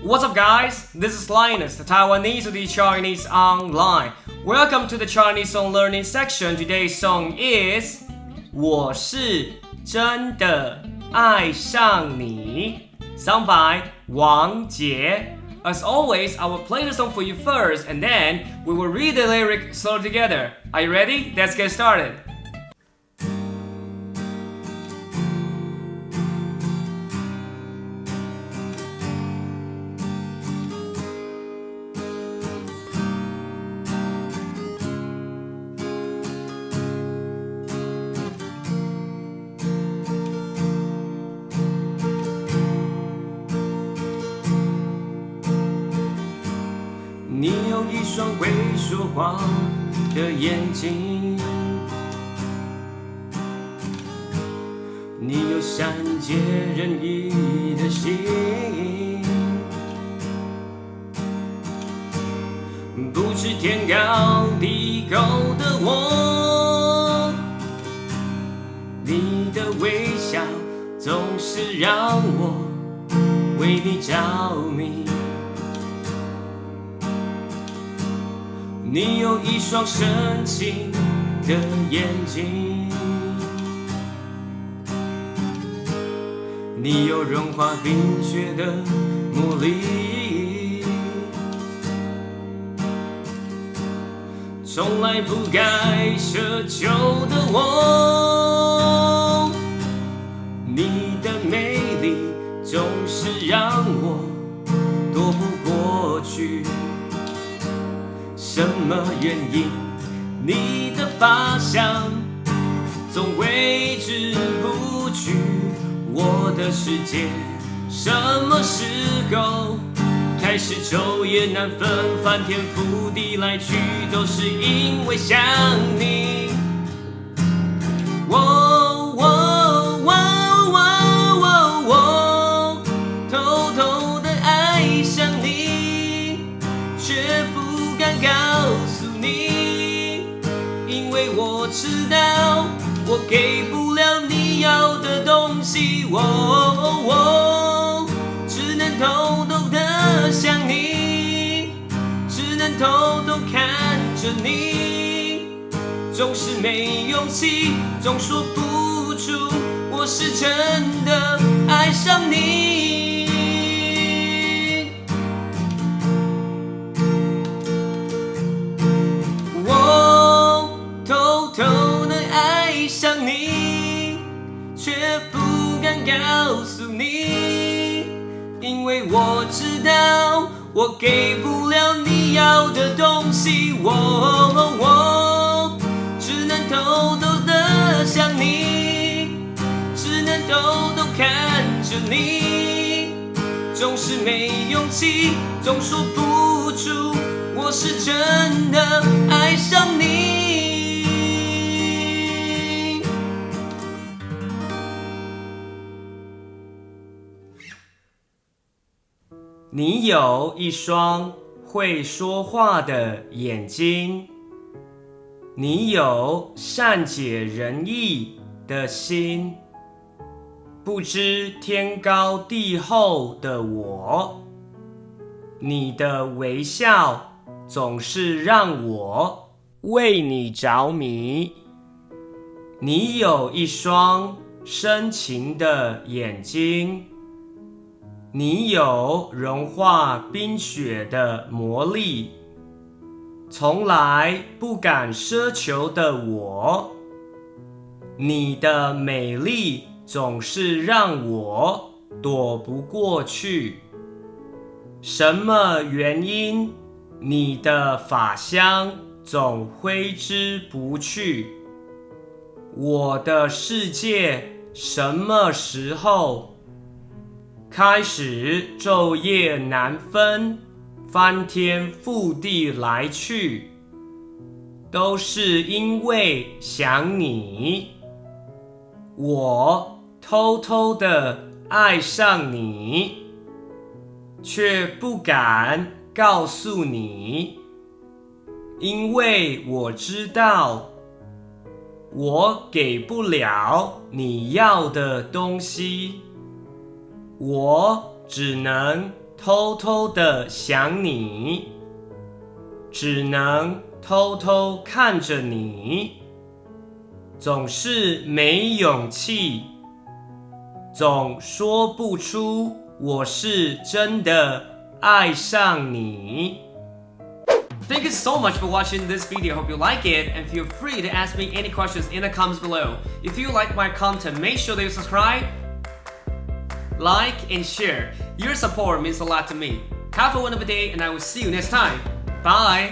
What's up, guys? This is Linus, the Taiwanese with the Chinese Online. Welcome to the Chinese Song Learning section. Today's song is 我是真的爱上你 sung by Wang Jie. As always, I will play the song for you first, and then we will read the lyric slowly together. Are you ready? Let's get started. 你有一双会说话的眼睛，你有善解人意的心，不知天高地厚的我，你的微笑总是让我为你着迷。你有一双深情的眼睛，你有融化冰雪的魔力，从来不该奢求的我，你的美丽总是让我躲不过去。什么原因？你的发香总挥之不去。我的世界什么时候开始昼夜难分，翻天覆地来去，都是因为想你。我偷偷的爱上你，却不敢告诉你，因为我知道我给不了你要的东西，我只能偷偷的想你，只能偷偷看着你，总是没勇气，总说不出我是真的爱上你。你却不敢告诉你，因为我知道我给不了你要的东西，我只能偷偷的想你，只能偷偷看着你，总是没勇气，总说不出我是真的爱上你。你有一双会说话的眼睛，你有善解人意的心，不知天高地厚的我，你的微笑总是让我为你着迷。你有一双深情的眼睛，你有融化冰雪的魔力，从来不敢奢求的我，你的美丽总是让我躲不过去。什么原因？你的发香总挥之不去。我的世界什么时候开始昼夜难分，翻天覆地来去，都是因为想你。我偷偷的爱上你，却不敢告诉你，因为我知道我给不了你要的东西，我只能偷偷的想你，只能偷偷看着你，总是没勇气，总说不出我是真的爱上你。Thank you so much for watching this video. Hope you like it, and feel free to ask me any questions in the comments below. If you like my content, make sure that you subscribe, like, and share. Your support means a lot to me. Have a wonderful day, and I will see you next time. Bye!